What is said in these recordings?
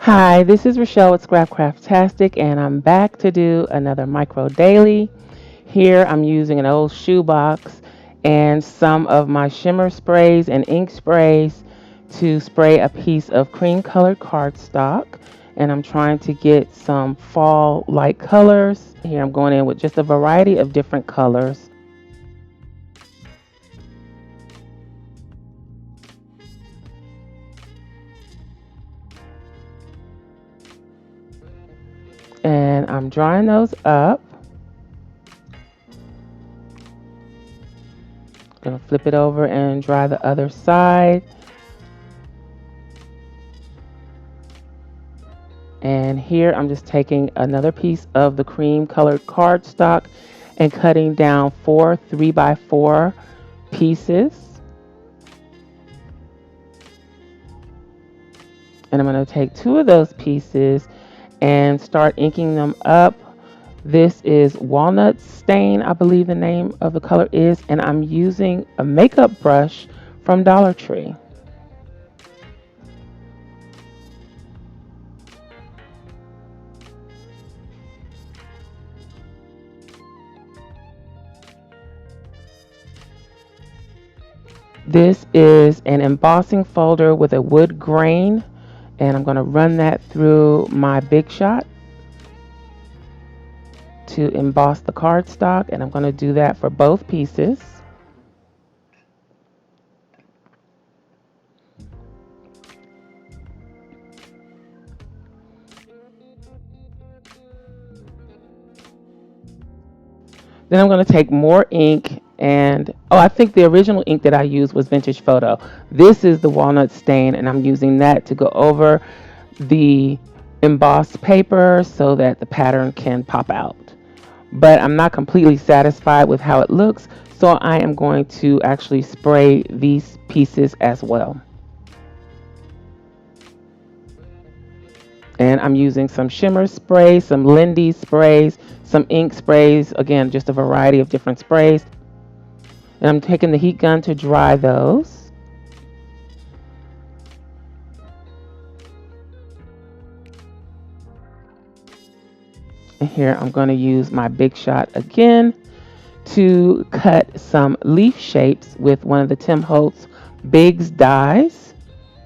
Hi, this is Rachelle with Scrapcraftastic, and I'm back to do another micro daily. Here I'm using an old shoebox and some of my shimmer sprays and ink sprays to spray a piece of cream colored cardstock. And I'm trying to get some fall light colors. Here I'm going in with just a variety of different colors. And I'm drying those up. Gonna flip it over and dry the other side. And here I'm just taking another piece of the cream colored cardstock and cutting down 4 3x4 pieces. And I'm going to take 2 of those pieces and start inking them up. This is Walnut Stain, I believe the name of the color is, and I'm using a makeup brush from Dollar Tree. This is an embossing folder with a wood grain, and I'm going to run that through my Big Shot to emboss the cardstock, and I'm going to do that for both pieces. Then I'm going to take more ink and, oh, I think the original ink that I used was Vintage Photo. This is the Walnut Stain, and I'm using that to go over the embossed paper so that the pattern can pop out. But I'm not completely satisfied with how it looks, so I am going to actually spray these pieces as well. And I'm using some shimmer spray, some Lindy sprays, some ink sprays, again, just a variety of different sprays. And I'm taking the heat gun to dry those. And here I'm going to use my Big Shot again to cut some leaf shapes with one of the Tim Holtz Biggs dies.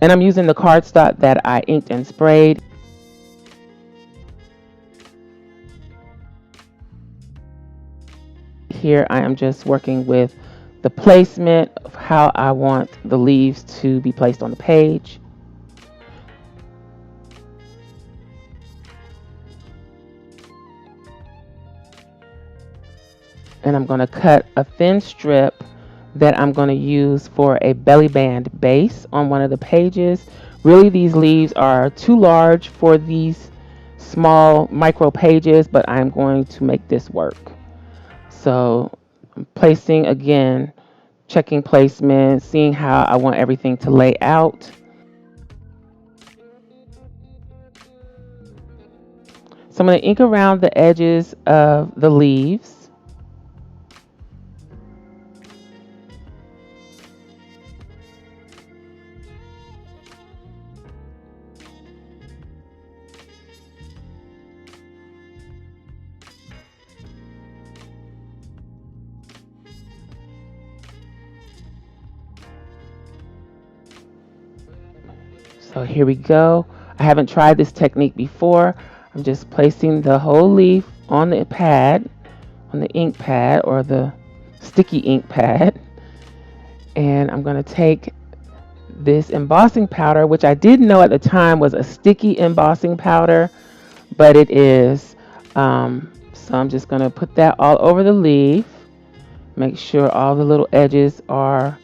And I'm using the cardstock that I inked and sprayed. Here I am just working with the placement of how I want the leaves to be placed on the page. And I'm going to cut a thin strip that I'm going to use for a belly band base on one of the pages. Really, these leaves are too large for these small micro pages, but I'm going to make this work. So I'm placing again, checking placement, seeing how I want everything to lay out. So I'm going to ink around the edges of the leaves. So here we go. I haven't tried this technique before. I'm just placing the whole leaf on the pad, on the ink pad or the sticky ink pad. And I'm going to take this embossing powder, which I didn't know at the time was a sticky embossing powder, but it is. So I'm just going to put that all over the leaf. Make sure all the little edges are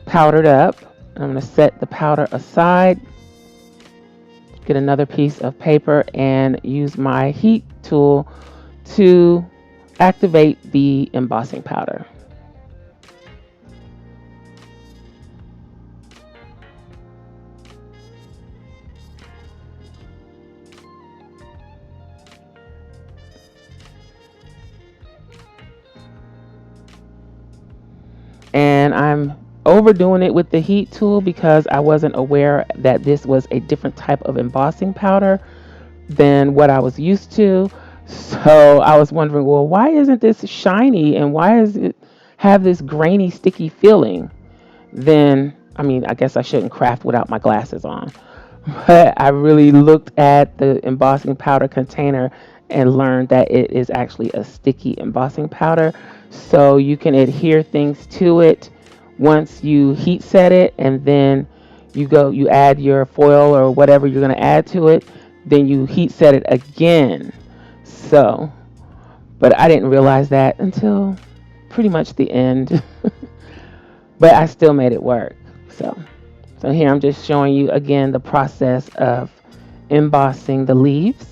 powdered up. I'm going to set the powder aside. Get another piece of paper and use my heat tool to activate the embossing powder. And I'm overdoing it with the heat tool because I wasn't aware that this was a different type of embossing powder than what I was used to. So I was wondering, well, why isn't this shiny and why does it have this grainy, sticky feeling? Then, I mean, I guess I shouldn't craft without my glasses on. But I really looked at the embossing powder container and learned that it is actually a sticky embossing powder. So you can adhere things to it once you heat set it, and then you add your foil or whatever you're going to add to it, then you heat set it again. So, but I didn't realize that until pretty much the end. But I still made it work. So here I'm just showing you again the process of embossing the leaves.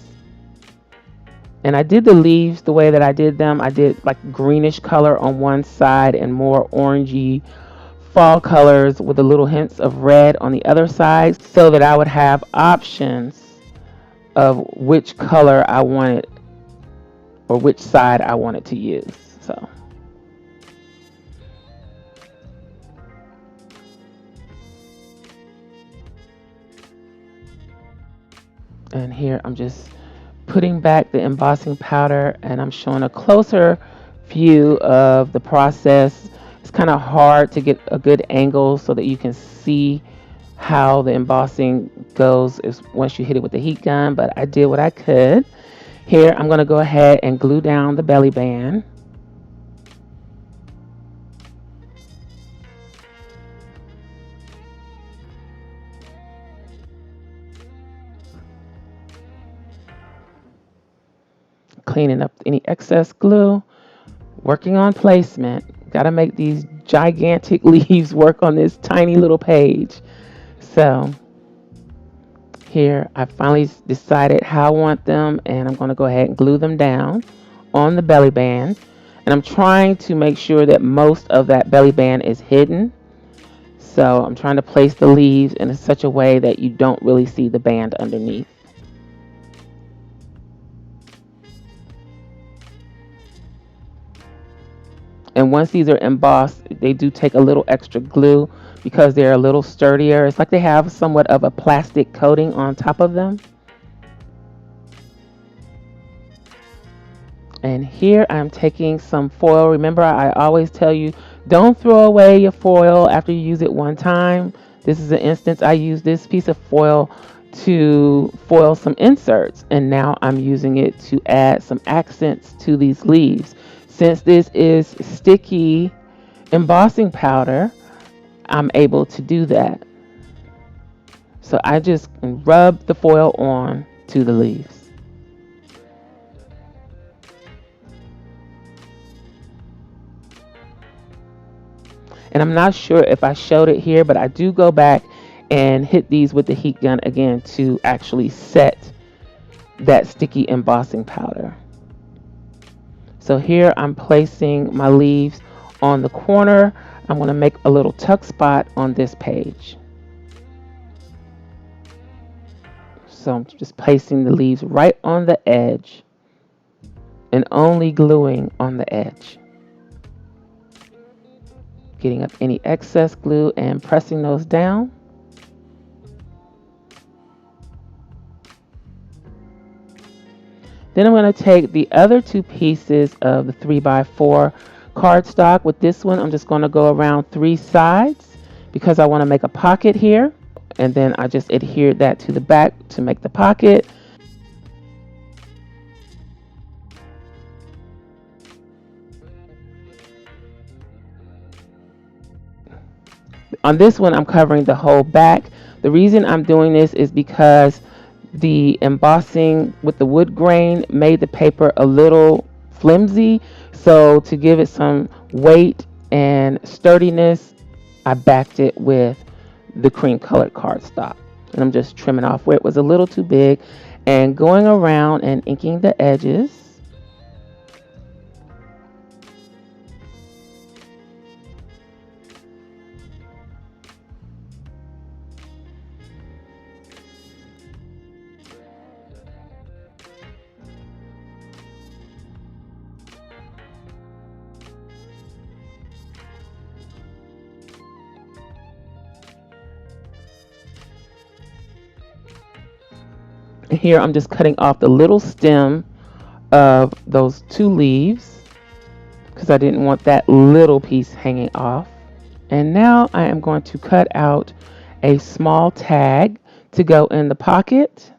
And I did the leaves the way that I did them. I did like greenish color on one side and more orangey fall colors with a little hints of red on the other side, so that I would have options of which color I wanted or which side I wanted to use. So and here I'm just putting back the embossing powder, and I'm showing a closer view of the process. It's kind of hard to get a good angle so that you can see how the embossing goes once you hit it with the heat gun, but I did what I could. Here I'm going to go ahead and glue down the belly band. Cleaning up any excess glue, working on placement. Got to make these gigantic leaves work on this tiny little page. So here I finally decided how I want them, and I'm going to go ahead and glue them down on the belly band. And I'm trying to make sure that most of that belly band is hidden. So I'm trying to place the leaves in such a way that you don't really see the band underneath. And once these are embossed, they do take a little extra glue because they're a little sturdier. It's like they have somewhat of a plastic coating on top of them. And here I'm taking some foil. Remember, I always tell you, don't throw away your foil after you use it one time. This is an instance I used this piece of foil to foil some inserts, and now I'm using it to add some accents to these leaves. Since this is sticky embossing powder, I'm able to do that. So I just rub the foil on to the leaves. And I'm not sure if I showed it here, but I do go back and hit these with the heat gun again to actually set that sticky embossing powder. So here I'm placing my leaves on the corner. I'm going to make a little tuck spot on this page. So I'm just placing the leaves right on the edge and only gluing on the edge. Getting up any excess glue and pressing those down. Then I'm going to take the other two pieces of the 3x4 cardstock. With this one, I'm just going to go around 3 sides because I want to make a pocket here. And then I just adhere that to the back to make the pocket. On this one, I'm covering the whole back. The reason I'm doing this is because the embossing with the wood grain made the paper a little flimsy. So to give it some weight and sturdiness, I backed it with the cream colored cardstock. And I'm just trimming off where it was a little too big and going around and inking the edges. And here I'm just cutting off the little stem of those two leaves because I didn't want that little piece hanging off. And now I am going to cut out a small tag to go in the pocket.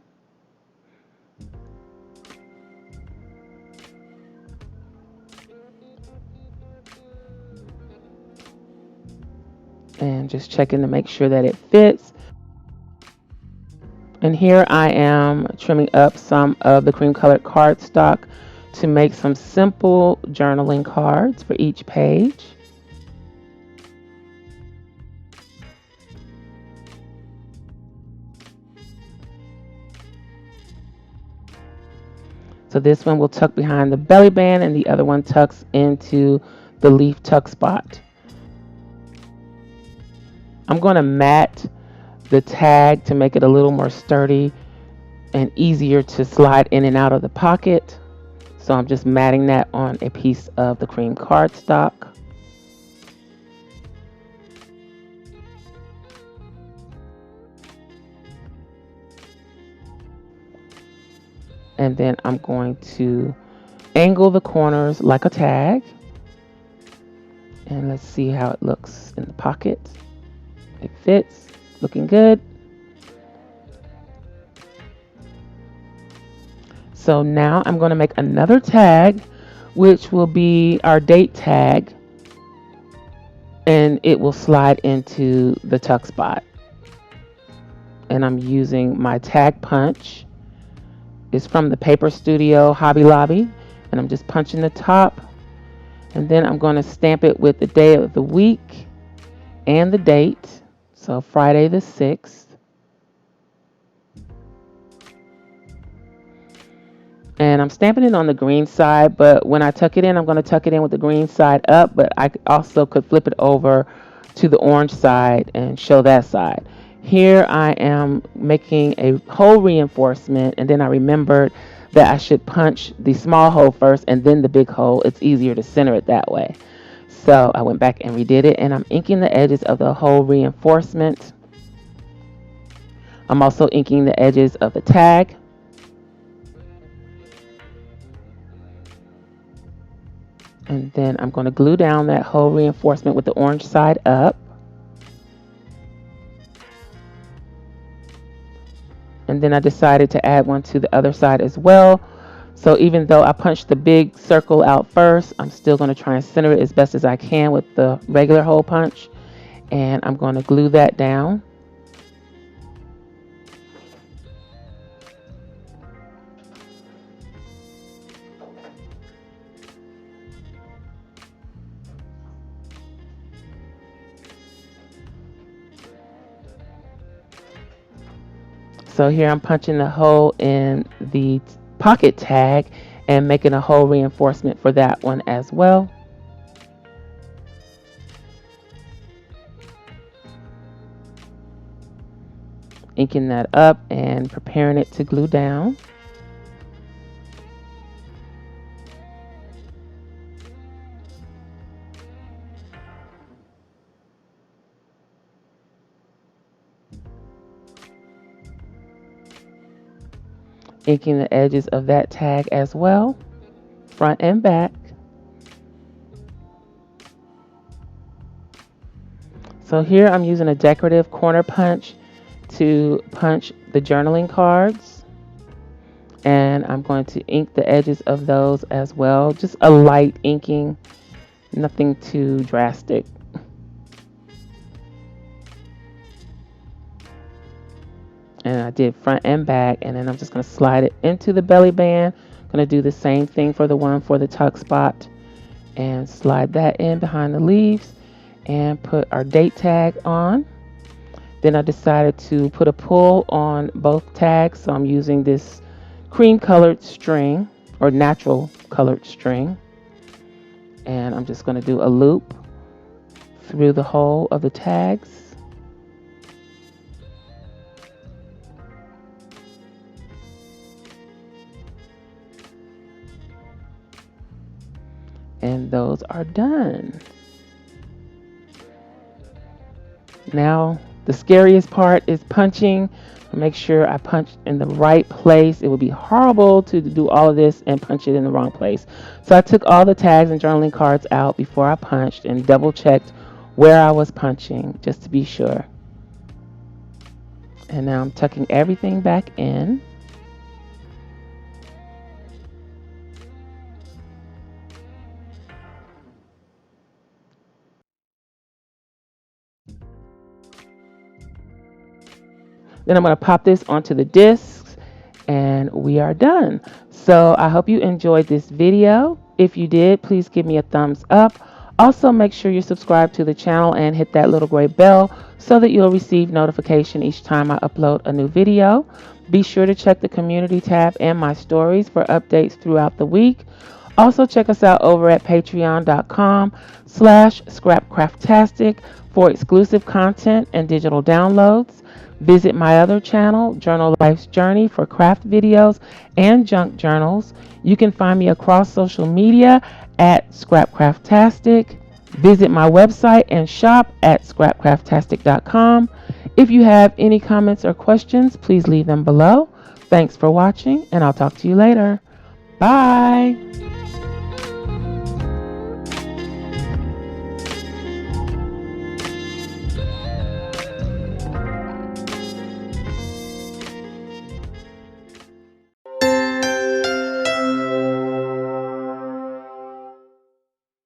And just checking to make sure that it fits. And here I am trimming up some of the cream colored cardstock to make some simple journaling cards for each page. So this one will tuck behind the belly band and the other one tucks into the leaf tuck spot. I'm going to mat the tag to make it a little more sturdy and easier to slide in and out of the pocket. So I'm just matting that on a piece of the cream cardstock. And then I'm going to angle the corners like a tag. And let's see how it looks in the pocket. It fits, looking good. So now I'm going to make another tag, which will be our date tag. And it will slide into the tuck spot. And I'm using my tag punch. It's from the Paper Studio Hobby Lobby. And I'm just punching the top. And then I'm going to stamp it with the day of the week and the date. So Friday the 6th. And I'm stamping it on the green side, but when I tuck it in, I'm going to tuck it in with the green side up, but I also could flip it over to the orange side and show that side. Here I am making a hole reinforcement, and then I remembered that I should punch the small hole first and then the big hole. It's easier to center it that way. So I went back and redid it, and I'm inking the edges of the hole reinforcement. I'm also inking the edges of the tag. And then I'm going to glue down that hole reinforcement with the orange side up. And then I decided to add one to the other side as well. So even though I punched the big circle out first, I'm still going to try and center it as best as I can with the regular hole punch. And I'm going to glue that down. So here I'm punching the hole in the pocket tag and making a hole reinforcement for that one as well. Inking that up and preparing it to glue down. Inking the edges of that tag as well, front and back. So here I'm using a decorative corner punch to punch the journaling cards. And I'm going to ink the edges of those as well. Just a light inking, nothing too drastic. And I did front and back, and then I'm just going to slide it into the belly band. I'm going to do the same thing for the one for the tuck spot and slide that in behind the leaves and put our date tag on. Then I decided to put a pull on both tags, so I'm using this cream colored string or natural colored string, and I'm just going to do a loop through the hole of the tags. And those are done. Now the scariest part is punching. make sure I punch in the right place. It would be horrible to do all of this and punch it in the wrong place. So I took all the tags and journaling cards out before I punched and double checked where I was punching just to be sure. And now I'm tucking everything back in. Then I'm going to pop this onto the discs and we are done. So I hope you enjoyed this video. If you did, please give me a thumbs up. Also, make sure you subscribe to the channel and hit that little gray bell so that you'll receive notification each time I upload a new video. Be sure to check the community tab and my stories for updates throughout the week. Also, check us out over at patreon.com/Scrapcraftastic for exclusive content and digital downloads. Visit my other channel, Journal Life's Journey, for craft videos and junk journals. You can find me across social media at Scrapcraftastic. Visit my website and shop at scrapcraftastic.com. If you have any comments or questions, please leave them below. Thanks for watching, and I'll talk to you later. Bye.